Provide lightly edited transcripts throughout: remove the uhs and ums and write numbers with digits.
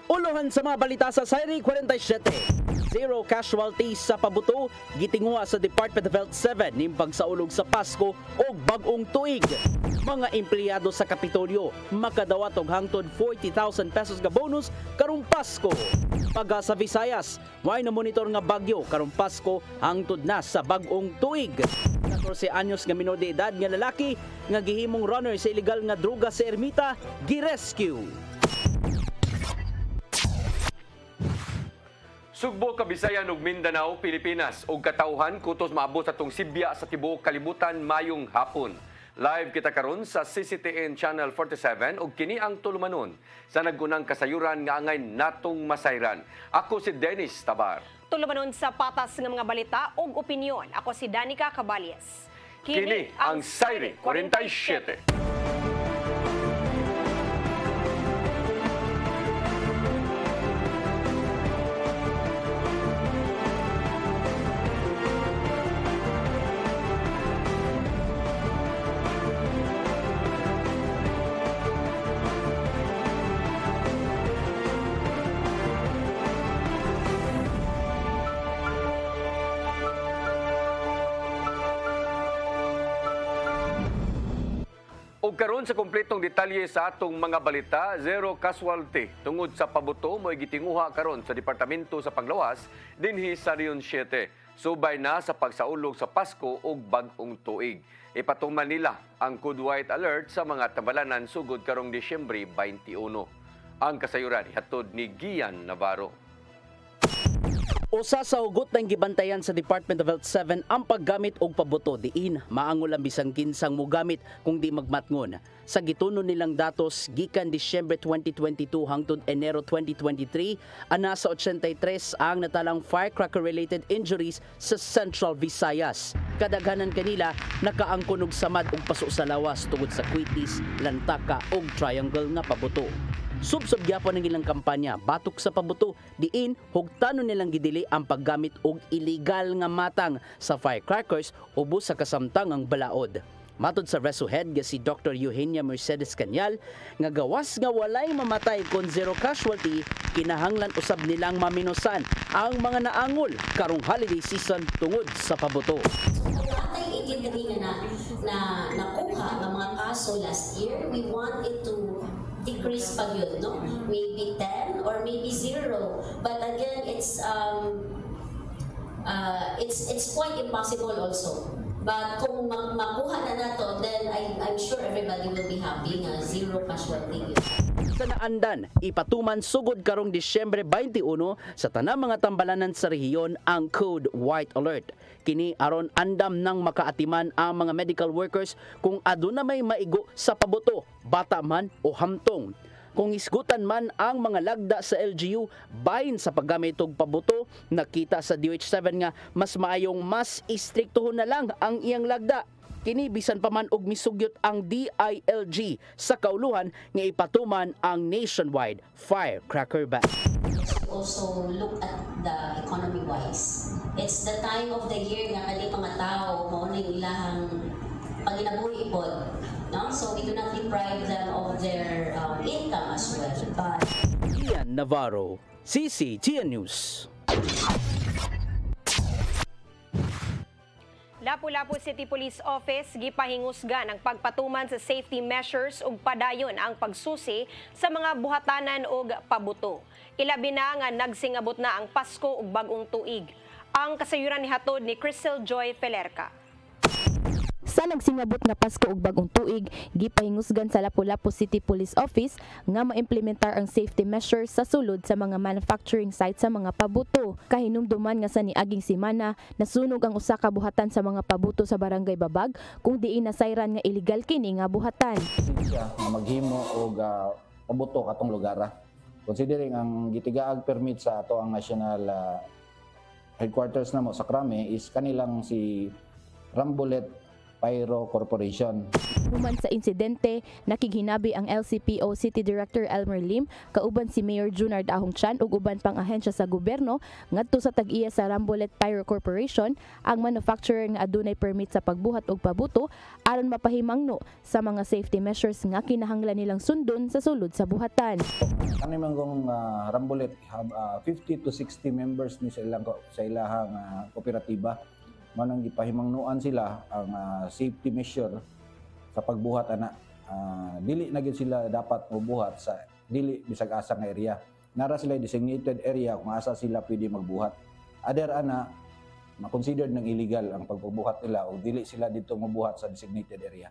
Ulohan sa mga balita sa Sayri 47. Zero casualties sa pabuto, gitinguha sa Department of Health 7 ning pagsaulog sa Pasko o bagong tuig. Mga empleyado sa Kapitolyo makadawat og hangtod 40,000 pesos ka bonus karong Pasko. Pagka sa Visayas, way na monitor nga bagyo karong Pasko hangtod na sa bagong tuig. 14 anyos nga minor de edad nga lalaki nga gihimong runner sa illegal nga droga sa Ermita gi-rescue. Sugbo, Kabisayan ug Mindanao, Pilipinas ug katawhan kutos maabot sa tong Sibya sa tibuok kalibutan mayong hapon. Live kita karon sa CCTN Channel 47 ug kini ang tulumanon sa nagunang kasayuran nga angay natong masayran. Ako si Dennis Tabar. Tulumanon sa patas nga mga balita ug opinyon. Ako si Danica Caballes. Kini ang Sayri 47. O karon sa kompletong detalye sa atong mga balita, zero casualty tungod sa pabuto mo gitinguha karon sa Departamento sa Panglawas dinhi sa Rion 7. Subay na sa pagsaulog sa Pasko ug bag-ong tuig. Ipatuman nila ang Code White Alert sa mga tambalanan sugod karong Disyembre 21. Ang kasayuran hatod ni Gian Navarro. Usa sa hugot ng gibantayan sa Department of Health 7 ang paggamit og pabuto diin maangol ang bisang kinsang mogamit kung di magmatngon. Sa gituno nilang datos gikan Disyembre 2022 hangtod Enero 2023, ana sa 83 ang natalang firecracker-related injuries sa Central Visayas. Kadaghanan kanila nakaangkon og samad ug paso sa lawas tungod sa kwitis, lantaka ug triangle nga pabuto. Subsob gyapon ang ilang kampanya batok sa pabuto diin hugtanon nilang gidili ang paggamit og illegal nga matang sa firecrackers ubos sa kasamtangang balaod. Matod sa Reso Head nga si Dr. Eugenia Mercedes Cañal nga gawas nga walay mamatay kon zero casualty, kinahanglan usab nilang maminusan ang mga naangol karong holiday season tungod sa pabuto. Atay igidiri na nakuha ng mga kaso last year, we want it to decrease pa yun, no? Maybe 10 or maybe 0. But again, it's quite impossible also. But kung makuha na nato, then I'm sure everybody will be happy na zero casualty. Sa naandan, ipatuman sugod karong Disyembre 21 sa tanang mga tambalanan sa rehiyon ang Code White Alert. Kini aron andam nang makaatiman ang mga medical workers kung aduna may maigo sa pabuto, bata man o hamtong. Kung isgutan man ang mga lagda sa LGU bahin sa paggamit og pabuto, nakita sa DOH7 nga mas maayong mas istriktuhon na lang ang iyang lagda. Kini bisan pa man og misugyot ang DILG sa kauluhan nga ipatuman ang nationwide firecracker ban. Also look at the economy wise. It's the time of the year nga kani mga tao mao ning ilahang panginabuhi ipod, no? So we do not deprive them of their income as well. But Ian Navarro, CCTN News. Lapu-Lapu City Police Office gipahingusgan ang pagpatuman sa safety measures ug padayon ang pagsusi sa mga buhatanan ug pabuto. Ilabi na nga nagsingabot na ang Pasko ug bag-ong tuig. Ang kasayuran ni hatod ni Crystal Joy Felerca. Sa nagsingabot nga Pasko ug bagong tuig, gipahingusgan sa Lapu-Lapu City Police Office nga maimplementar ang safety measures sa sulod sa mga manufacturing site sa mga pabuto. Kahinumduman nga sa niaging semana, nasunog ang usa ka buhatan sa mga pabuto sa Barangay Babag kung diin nasayran nga illegal kini nga buhatan. Siya nga maghimo og pabuto katong lugar. Considering ang gitigaag permit sa ato ang national headquarters namo sa Krame is kanilang si Rambolet Pyro Corporation. Human sa insidente, nakighinabi ang LCPO City Director Elmer Lim, kauban si Mayor Junard Ahong Chan ug uban pang ahensya sa gobyerno ngadto sa tag-iya sa Rambolet Pyro Corporation ang manufacturer nga adunay permit sa pagbuhat og pabuto aron mapahimangno sa mga safety measures nga kinahanglan nilang sundon sa sulod sa buhatan. Kani manggong Rambolet have 50 to 60 members ni sa ilahang kooperatiba. Manang gipahimangnuan sila ang safety measure sa pagbuhat ana. Dili na gyud sila dapat mobuhat sa dili bisag asa nga area. Nara sila designated area kung asa sila pwede magbuhat. Other ana ma-considered ng illegal ang pagbubuhat nila o dili sila dito mobuhat sa designated area.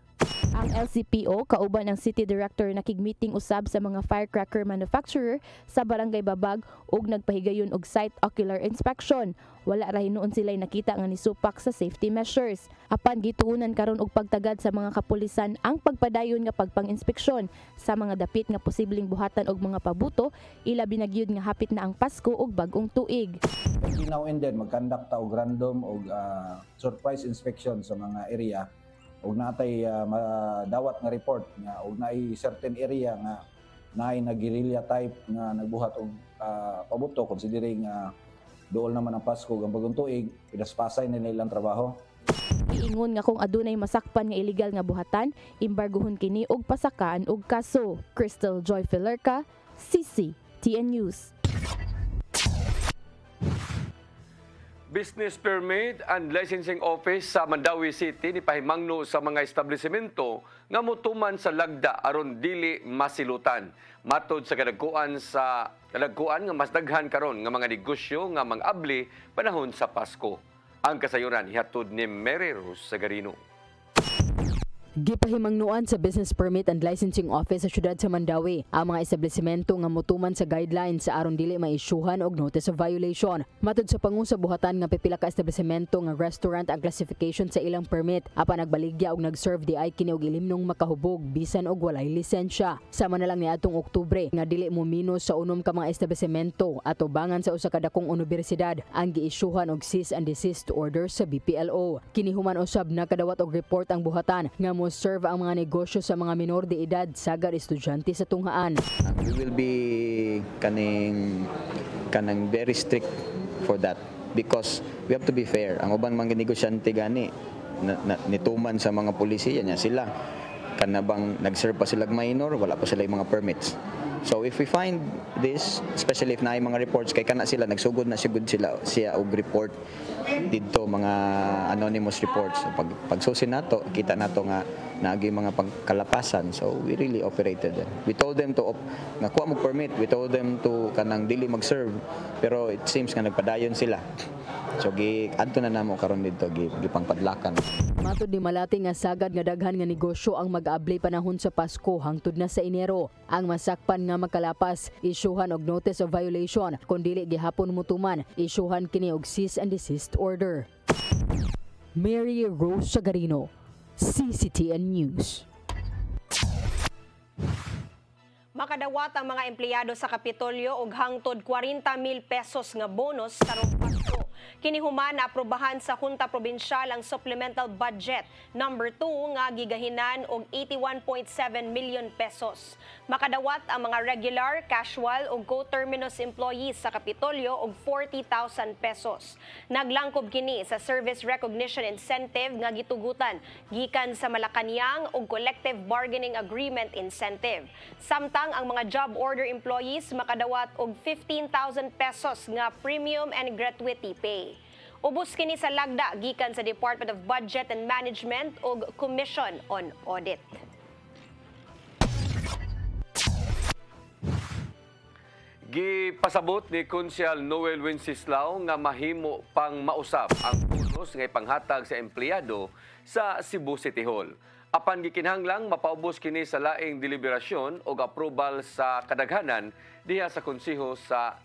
Ang LCPO kauban ang City Director nakigmeeting usab sa mga firecracker manufacturer sa Barangay Babag ug nagpahigayon og site ocular inspection. Wala ra hinuon sila'y nakita nga nisupak sa safety measures. Apan gituunan karon og pagtagad sa mga kapulisan ang pagpadayon nga pagpang-inspeksyon sa mga dapit nga posibleng buhatan og mga pabuto, ilabi na gyud nga hapit na ang Pasko ug bag-ong tuig. Every now and then magkandak ta og random og surprise inspection sa mga area ug natay madawat nga report nga ug naay certain area nga naay nag-guerrilla type nga nagbuhat og pabuto considering dool naman ang Pasko ug ang bagong tuig pidaspasay nila ilang trabaho. Iingon nga kung adunay masakpan nga illegal nga buhatan, imbargohon kini og pasakaan og kaso. Crystal Joy Filerca, CCTN News. Business Permit and Licensing Office sa Mandawi City ni pahimangno sa mga establishmento nga motuman sa lagda aron dili masilutan. Matod sa kadagkuan nga mas daghan karon nga mga negosyo nga mang-abli panahon sa Pasko. Ang kasayuran ihatod ni Mary Rose Sagarino. Gipahimangnuan sa Business Permit and Licensing Office sa siyudad sa Mandawi ang mga establishmento nga motuman sa guidelines sa aron dili maisyuhan og notice of violation. Matud sa pangusa buhatan nga pipila ka establishmento nga restaurant ang classification sa ilang permit apan nagbaligya og nag-serve di ay kini og ilimnong makahubog bisan og walay lisensya. Sama na lang niadtong Oktubre nga dili mo minus sa unom ka mga establishmento at ubangan sa usa ka dakong universidad ang giisyuhan og cease and desist order sa BPLO. Kini human usab nakadawat og report ang buhatan nga serve ang mga negosyo sa mga minor de edad sagad estudyante sa tunghaan. We will be kanang very strict for that because we have to be fair. Ang uban mga negosyante gani nituman sa mga pulisiya niya sila kanabang nag-serve pa sila minor, wala pa sila yung mga permits. So if we find this, especially if naay mga reports kay kana sila nagsugod na sigud siya og report dito mga anonymous reports. Pagsusi nato kita nato nga naagi mga pagkalapasan, so we really operated them. We told them to nga kuha mo permit, we told them to kanang dili mag-serve, pero it seems nga nagpadayon sila. So adto na namo karon dito gipangpadlakan. Matud ni Malati nga sagad nga daghan nga negosyo ang mag-aabli panahon sa Pasko hangtod na sa Enero. Ang masakpan nga magkalapas isyuhan og notice of violation, kun dili gihapon mutuman isyuhan kini og cease and desist order. Mary Rose Sagarino, CCTN News. Makadawat ang mga empleyado sa Kapitolyo og hangtod 40,000 pesos nga bonus karong Pasko. Kinihuman na aprobahan sa Junta Probinsyal ang Supplemental Budget number 2 nga gigahinan og 81.7 million pesos. Makadawat ang mga regular, casual ug co-terminus employees sa Kapitolyo og 40,000 pesos. Naglangkob kini sa Service Recognition Incentive nga gitugutan gikan sa Malacañang ug Collective Bargaining Agreement Incentive. Samtang ang mga job order employees makadawat og 15,000 pesos nga premium and gratuity pay. Ubos kini sa lagda gikan sa Department of Budget and Management ug Commission on Audit. Gipasabot ni Konsyal Noel Wenceslao nga mahimo pang mausab ang bonus nga ipanghatag sa empleyado sa Cebu City Hall. Apan gikinahanglang mapaubos kini sa laing deliberasyon o approval sa kadaghanan diha sa konseho sa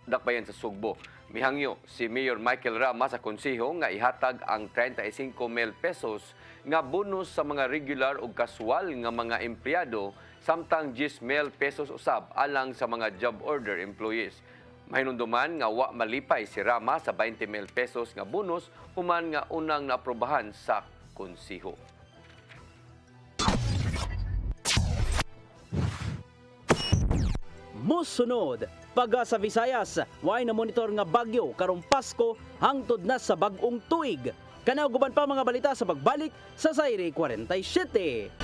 Dakbayan sa Sugbo. Mihangyo si Mayor Michael Rama sa konseho nga ihatag ang 35,000 pesos nga bonus sa mga regular o casual nga mga empleyado samtang 10,000 pesos usab alang sa mga job order employees. Mahinumduman nga wa malipay si Rama sa 20,000 pesos nga bonus human nga unang naaprobahan sa konseho. musunod. Paga sa Visayas, way na monitor nga bagyo karong Pasko hangtod na sa bag-ong tuig. Kanaw guban pa mga balita sa pagbalik sa Zaire 47.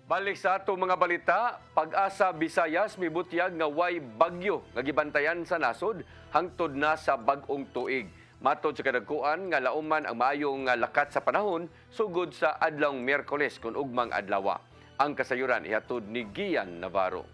Balik sa ato mga balita, Pag-asa Visayas mibutyag nga way bagyo nga gibantayan sa nasod hangtod na sa bag-ong tuig. Matod sa kadagkuan nga lauman ang maayong lakat sa panahon sugod sa adlawng Miyerkules kun ugmang adlaw. Ang kasayuran ihatod ni Gian Navarro.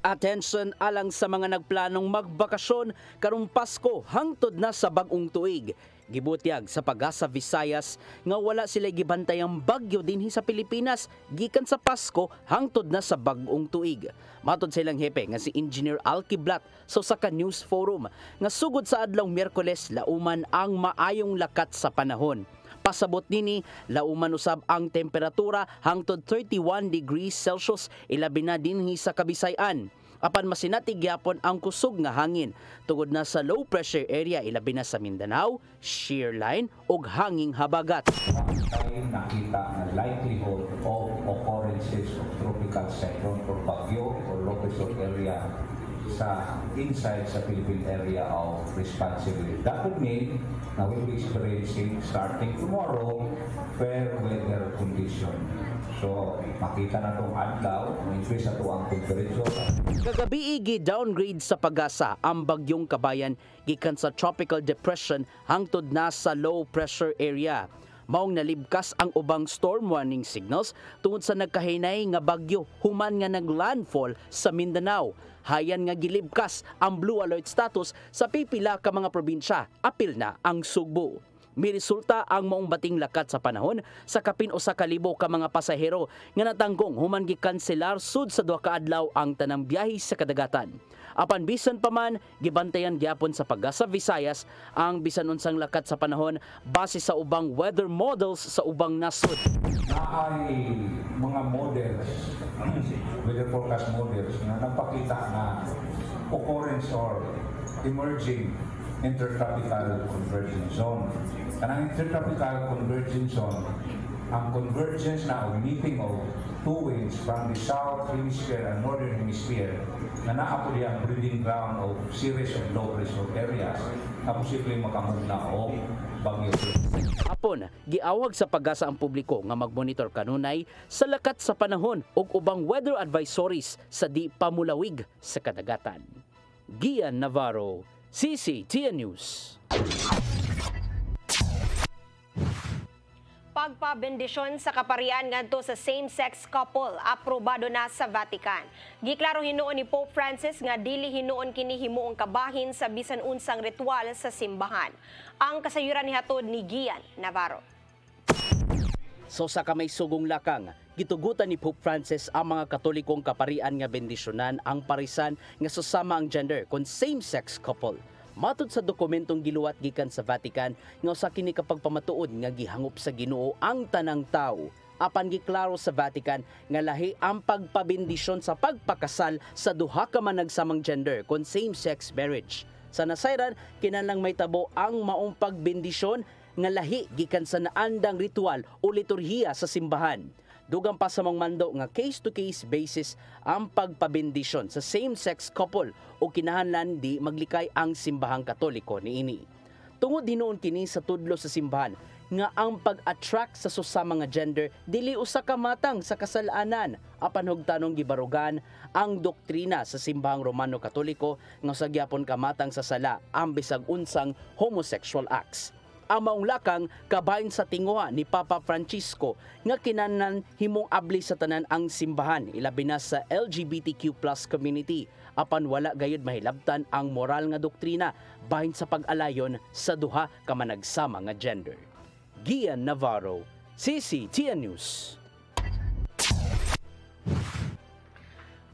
Attention alang sa mga nagplanong magbakasyon karong Pasko hangtod na sa bag-ong tuig. Gibutyag sa Pag-asa Visayas nga wala sila gibantayang bagyo dinhi sa Pilipinas gikan sa Pasko hangtod na sa bag-ong tuig. Matod sa ilang hepe nga si Engineer Alkiblat sa Osaka News Forum nga sugod sa adlawng Miyerkules lauman ang maayong lakat sa panahon. Pasabot nini, lauman usab ang temperatura hangtod 31 degrees Celsius ilabi na dinhi sa Kabisayan. Apan masinati gyapon ang kusog nga hangin tungod na sa low pressure area ilabi na sa Mindanao, shear line ug hanging habagat. Tayo nakita na likelihood of occurrences of tropical cyclone or bagyo or low pressure area sa inside sa Philippine area of responsibility. That would mean na we'll be experiencing starting tomorrow fair weather condition. So, makita na itong adlaw, increase na ito ang temperature. Kagabi gi-downgrade sa Pag-asa ang bagyong Kabayan gikan sa tropical depression hangtod na sa low pressure area. Maong nalibkas ang ubang storm warning signals tungod sa nagkahinay nga bagyo human nga naglandfall sa Mindanao. Hayan nga gilibkas ang blue alert status sa pipila ka mga probinsya, apil na ang Sugbo. May resulta ang maong bating lakat sa panahon sa kapin o sa kalibo ka mga pasahero nga natanggong human gikanselar sud sa duha ka adlaw ang tanang biyahe sa kadagatan. Apan bisan pa man gibantayan gyapon sa Pag-asa Visayas ang bisan unsang lakat sa panahon base sa ubang weather models sa ubang nasod. Naay mga models, weather forecast models na nagpakita na occurrence or emerging intertropical convergence zone. Kanang intertropical convergence zone, ang convergence na o meeting of two winds from the south hemisphere and northern hemisphere na naapod ang breeding ground of series of low pressure areas na posibleng makamove na o bagyo. Apon, giawag sa Pag-asa ang publiko nga magmonitor kanunay sa lakat sa panahon ug ubang weather advisories sa di pamulawig sa kadagatan. Gian Navarro, CCTN News. Pagpabendisyon sa kaparian ngadto sa same-sex couple aprobado na sa Vatican. Giklaro hinuon ni Pope Francis nga dili hinuon kini himuong kabahin sa bisan unsang ritual sa simbahan. Ang kasayuran nihatod ni Gian Navarro. So sa kamay sugong lakang, gitugutan ni Pope Francis ang mga Katolikong kaparian nga bendisyonan ang parisan nga susama ang gender kon same-sex couple. Matod sa dokumentong giluwat gikan sa Vatican nga usa kini kapag pamatuod nga gihangop sa Ginoo ang tanang tawo. Apan giklaro sa Vatican nga lahi ang pagpabendisyon sa pagpakasal sa duha ka managsamang gender kon same-sex marriage. Sa nasayran kinahanglang may tabo ang maong pagbendisyon nga lahi gikan sa naandang ritual o liturhiya sa simbahan. Dugang pa sa mga mando nga case-to-case basis ang pagpabendisyon sa same-sex couple o kinahanglan di maglikay ang simbahang Katoliko niini. Tungod hinuon kini sa tudlo sa simbahan nga ang pag-attract sa susama nga gender dili usa ka matang sa kasalanan apan hugtanong gibarugan ang doktrina sa simbahang Romano Katoliko nga sa gyapon kamatang sa sala ang bisag unsang homosexual acts. Ang maong lakang kabahin sa tinguha ni Papa Francisco nga kinahanglan himong abli sa tanan ang simbahan ilabi na sa LGBTQ+ community apan wala gayud mahilabtan ang moral nga doktrina bahin sa pag-alayon sa duha ka managsama nga gender. Gian Navarro, CCTN News.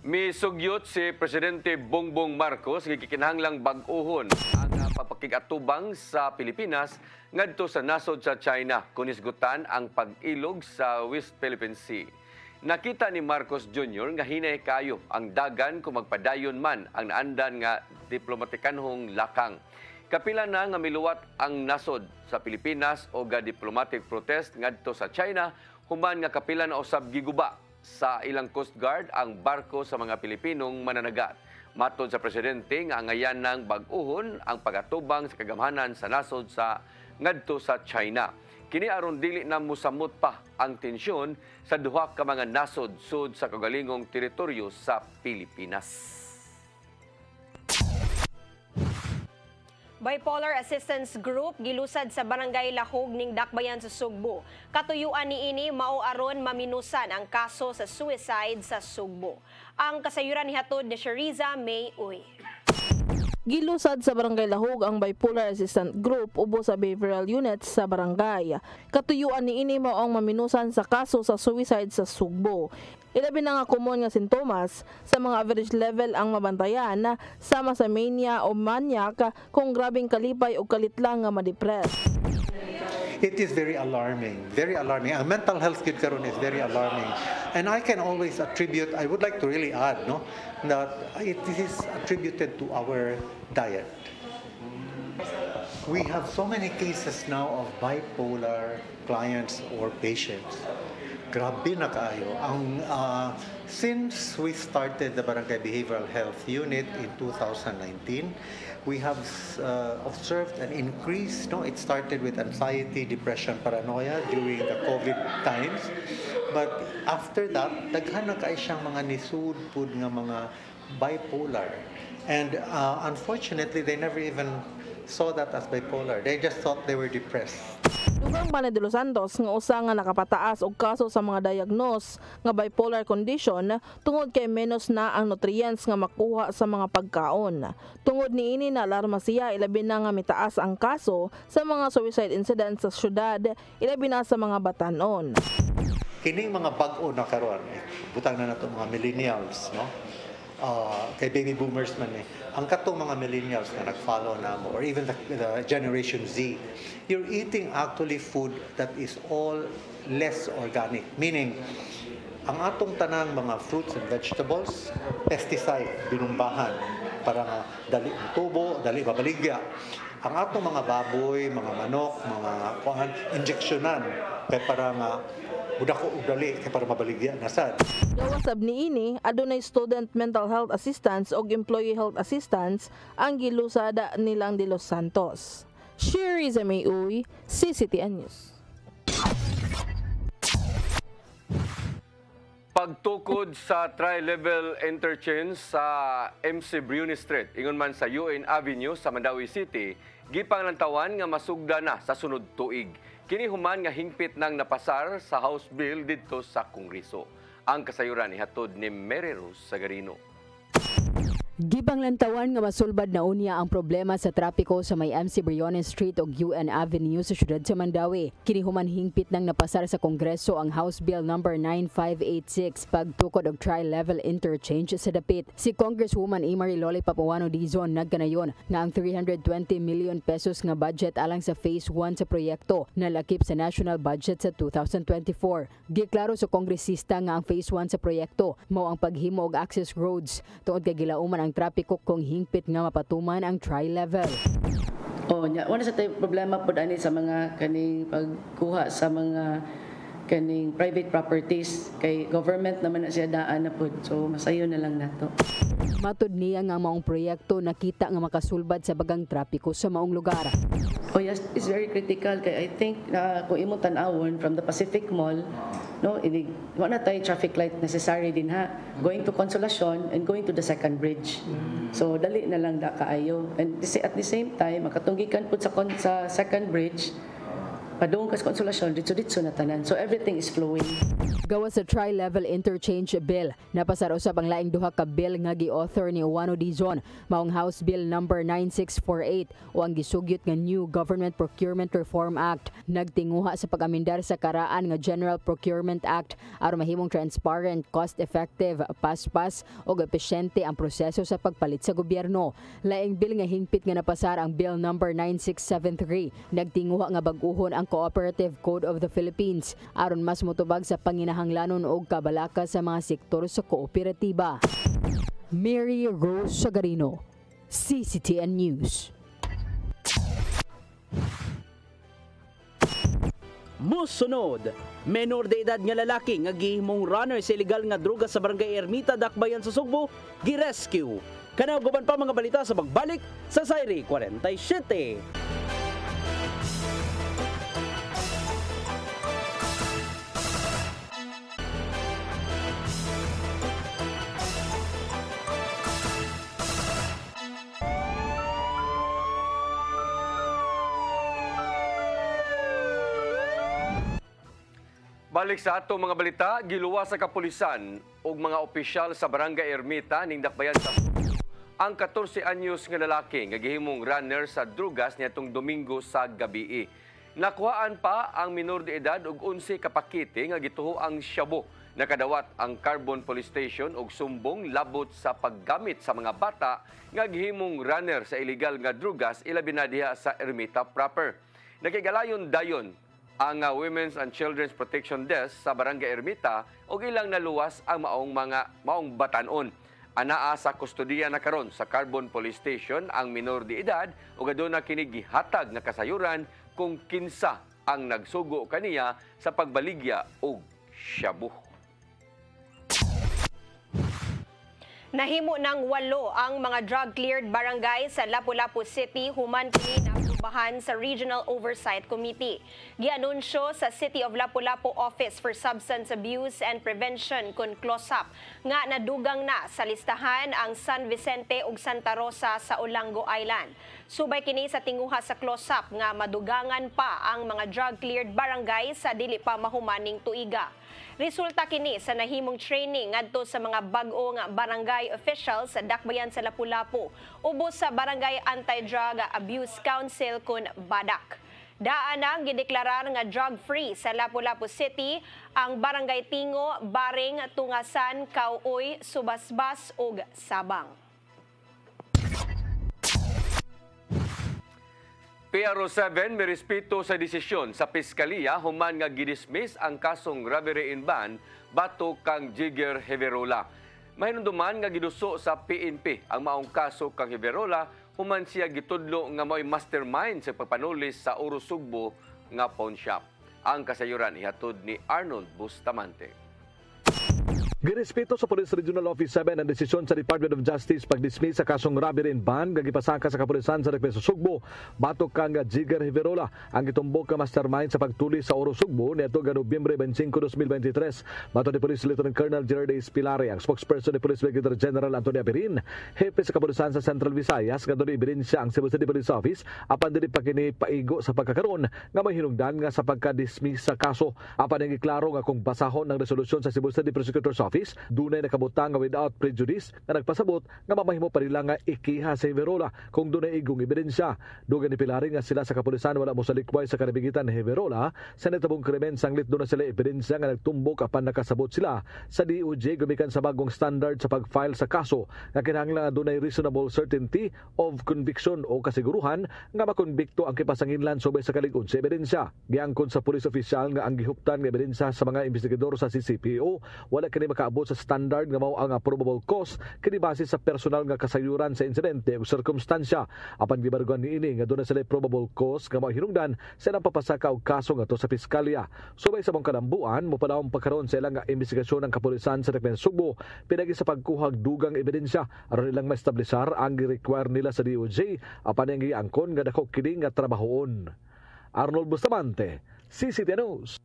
Misugyot si Presidente Bongbong Marcos nga gikinahanglang bag-ohon ang papakigatubang sa Pilipinas ngadto sa nasod sa China kun isgutan ang pag-ilog sa West Philippine Sea. Nakita ni Marcos Jr. nga hinay kayo ang dagan kung magpadayon man ang naandan nga diplomatikanhong lakang. Kapila na nga miluwat ang nasod sa Pilipinas o ga diplomatic protest ngadto sa China, human nga kapila na usab giguba sa ilang Coast Guard ang barko sa mga Pilipinong mananagat. Matod sa presidente nga angayan ng bag-uhon ang pagatubang sa kagamhanan sa nasod sa ngadto sa China. Kini aron dili na musamot pa ang tensyon sa duha ka mga nasod sud sa kagalingong teritoryo sa Pilipinas. Bipolar Assistance Group gilusad sa Barangay Lahog ning Dakbayan sa Sugbo. Katuyuan niini mao aron maminusan ang kaso sa suicide sa Sugbo. Ang kasayuran nihatod ni Shariza May Uy. Gilusad sa Barangay Lahog ang Bipolar Assistance Group ubo sa behavioral units sa barangay. Katuyuan niini mao ang maminusan sa kaso sa suicide sa Sugbo. Ilabi na nga common nga sintomas sa mga average level ang mabantayan sama sa mania o maniac kung grabing kalipay o kalitlang nga ma-depress. It is very alarming, very alarming. Ang mental health gid karon is very alarming. And I can always attribute, I would like to really add, no, that it is attributed to our diet. We have so many cases now of bipolar clients or patients. Grabe na kaayo. Since we started the Barangay Behavioral Health Unit in 2019, we have observed an increase. No, it started with anxiety, depression, paranoia during the COVID times. But after that, daghan na kay siyang mga nisud pud nga mga bipolar. And unfortunately, they never even saw that as bipolar. They just thought they were depressed. Dugang Panay de Los Santos nga usa nga nakapataas og kaso sa mga diagnose nga bipolar condition tungod kay menos na ang nutrients nga makuha sa mga pagkaon. Tungod niini na alarma siya ilabi na nga mitaas ang kaso sa mga suicide incidents sa syudad ilabi na sa mga batanon. Kining mga bag-o na karon, butang na nato mga millennials, no? Kay baby boomers man ang katong mga millennials na nag-follow na mo or even the Generation Z, you're eating actually food that is all less organic, meaning ang atong tanang mga fruits and vegetables, pesticide, binumbahan para nga dali tubo, dali babaligya. Ang atong mga baboy, mga manok, mga injeksyonan kay para nga budak ko udali kay para mabaligya na sad. Gawasab niini adunay student mental health assistance o employee health assistance ang gilusada nilang De Los Santos. Shariza May Uy, CCTN News. Pagtukod sa tri-level interchange sa MC Bruni Street, ingon man sa UN Avenue sa Mandawi City, gipanglantawan nga masugda na sa sunod tuig. Kini human nga hingpit nang napasar sa House Bill didto sa Kongreso. Ang kasayuran ihatod ni Mary Rose Sagarino. Gibanglantawan nga masulbad na unya ang problema sa trapiko sa may MC Briones Street ug UN Avenue sa siyudad sa Mandawi. Kini human hingpit nang napasar sa Kongreso ang House Bill number 9586 pagtukod og tri-level interchange sa dapit. Si Congresswoman Imari Loli Papuano Dizon nagkanayon nga ang 320 million pesos nga budget alang sa Phase 1 sa proyekto nalakip sa national budget sa 2024. Giklaro sa kongresista nga ang Phase 1 sa proyekto mao ang paghimo og access roads tungod kay gilauman ang trapiko kung hingpit nga mapatuman ang tri-level. Wala sa tayo problema po ani sa mga kaning pagkuha sa mga kaning private properties kay government naman na siya daan na po. So masayo na lang nato. Matud niya nga maong proyekto nakita nga makasulbad sa bagang trapiko sa maong lugar. Yes, it's very critical kay I think kung imo tan-awon from the Pacific Mall, no, wala tayo traffic light necessary din ha. Going to Consolacion and going to the second bridge. So dali na lang da kaayo. And at the same time makatunggikan pud sa second bridge padung kas Consolacion ditso na tanan. So everything is flowing. Gawas sa tri-level interchange bill, napasar usab ang laing duha ka bill nga gi-author ni Uwano Dizon, maong House Bill number 9648 o ang gisugyot nga New Government Procurement Reform Act. Nagtinguha sa pag-amendar sa karaan nga General Procurement Act aron mahimong transparent, cost-effective, paspas ug epesyente ang proseso sa pagpalit sa gobyerno. Laing bill nga hingpit nga napasar ang Bill number 9673, nagtinguha nga bag-uhon ang Cooperative Code of the Philippines aron mas motubag sa panginahanglanon og kabalaka sa mga sektor sa kooperatiba. Mary Rose Sagarino, CCTN News. Musunod, menor de edad nga lalaki nga gihimong runner sa illegal nga droga sa barangay Ermita, Dakbayan sa Sugbo, gi-rescue. Kanaw guban pa mga balita sa pagbalik sa Sayri 47. Balik sa ato mga balita, giluwas sa kapulisan ug mga opisyal sa barangay Ermita ning Dakbayan sa ang 14 anyos nga lalaki nga gihimong runner sa drugas niadtong Domingo sa gabii. Nakuhaan pa ang minor de edad ug 11 ka pakete nga gituho ang shabu. Nakadawat ang Carbon Police Station og sumbong labot sa paggamit sa mga bata nga gihimong runner sa illegal nga drugas ilabi na diha sa Ermita proper. Nakigalayon dayon ang Women's and Children's Protection Desk sa Barangay Ermita o ilang naluwas ang maong batanon. Anaa sa kustodiya na karon sa Carbon Police Station ang minor de edad o aduna kini gihatag na kasayuran kung kinsa ang nagsugo kaniya sa pagbaligya og shabu. Nahimo ng 8 ang mga drug-cleared barangay sa Lapu-Lapu City human kini naaprubahan sa Regional Oversight Committee. Gianunsyo sa City of Lapu-Lapu Office for Substance Abuse and Prevention kun CLOSAP nga nadugang na sa listahan ang San Vicente ug Santa Rosa sa Olango Island. Subay kini sa tinguha sa CLOSAP nga madugangan pa ang mga drug-cleared barangay sa dili pa mahumaning tuiga. Resulta kini sa nahimong training ngadto sa mga bag-o nga barangay officials sa Dakbayan sa Lapu-Lapu ubos sa Barangay Anti-Drug Abuse Council kun BADAC. Daan ang gideklarar nga drug-free sa Lapu-Lapu City ang Barangay Tingo, Baring, Tungasan, Kauoy, Subasbas ug Sabang. PRO7 may respeto sa desisyon sa Piskaliya human nga gidismiss ang kasong robbery in van batok kang Jigger Heverola. Mahinunduman nga giduso sa PNP ang maong kaso kang Heverola human siya gitudlo nga mo'y mastermind sa pagpanulis sa Orosugbo nga pawn shop. Ang kasayuran ihatod ni Arnold Bustamante. Girespeto sa Police Regional Office 7 ang desisyon sa Department of Justice pag-dismiss sa kasong robbery in van nga gipasaka sa kapulisan sa Dakbayan sa Sugbo batok kang Jigger Heverola ang gitumbok ka mastermind sa pagtuli sa Orosugbo niadto Nobyembre 25, 2023. Bato ni Police Lieutenant Colonel Gerard A. Spilare, ang spokesperson ni Police Brigadier General Antonio Aperin, hepe sa kapulisan sa Central Visayas nga doon ebidensya ang Cebu City Police Office apan dili pa kini paigo sa pagkakaroon nga may hinungdan nga sa pagka-dismiss sa kaso. Apan ang giklaro nga kung basahon ng resolusyon sa Cebu City Prosecutor's Office dunay nakabutang nga without prejudice nga nagpasabot nga mamahimo pa nila nga ikiha sa Heverola kung dunay igong ebidensya. Dugan ni Pilari nga sila sa kapulisan wala mo sa likway sa kanabigitan ni Heverola sa natabong krimen sanglit doon na sila ebidensya nga nagtumbok apan nakasabot sila sa DOJ gumikan sa bagong standard sa pag-file sa kaso nga kinahanglan dunay reasonable certainty of conviction o kasiguruhan nga makonbikto ang kipasanginlan subay sa kalig-on sa ebidensya. Giangkon sa police official nga ang gihuptan nga ebidensya sa mga investigador sa CCPO wala kini makaabot sa standard nga mao ang probable cause kini base sa personal nga kasayuran sa insidente ug sirkumstansya. Apan gibarguan niini nga dunay sila probable cause nga mao hinungdan sa ilang papasaka og kaso ngadto sa piskalya. Subay sa mong kalambuan mopadawong pagkaron sa ilang investigasyon ng kapulisan sa Dakbayan Sugbo pinagi sa pagkuhag dugang ebidensya aron ilang maestablisar ang gi-require nila sa DOJ apan ang giangkon nga dako kini nga trabahoon. Arnold Bustamante, CCTN News.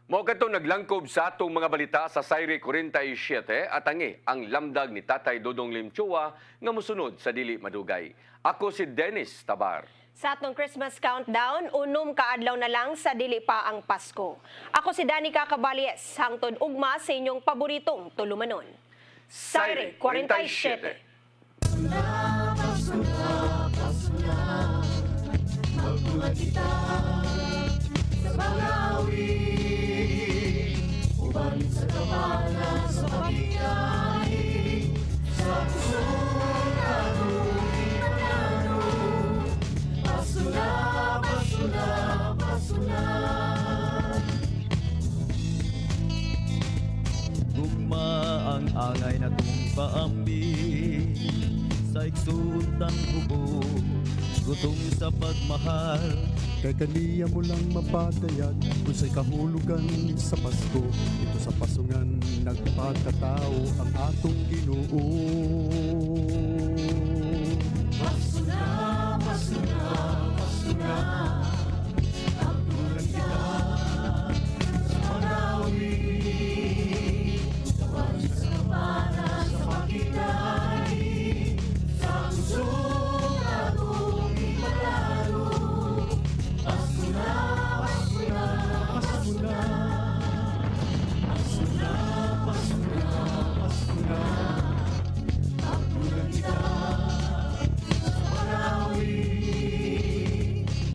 Mao kadtong naglangkob sa atong mga balita sa Sayri 47 at ang lamdag ni Tatay Dodong Limchua nga mosunod sa dili madugay. Ako si Dennis Tabar. Sa atong Christmas countdown, 6 kaadlaw na lang sa dili pa ang Pasko. Ako si Danica Cabales, hangtod ugma sa inyong paboritong tulumanon. Sayri 47. Magmula kita sa ubanin sa kabala sa pagkikay sa puso na Kay natong paambi sa igsuuntang hubo, gutom sa pagmahal. Kay kaniya mo lang mapadayag kung sa'y kahulugan sa Pasko. Ito sa pasungan nagpagkatao ang atong Ginoo.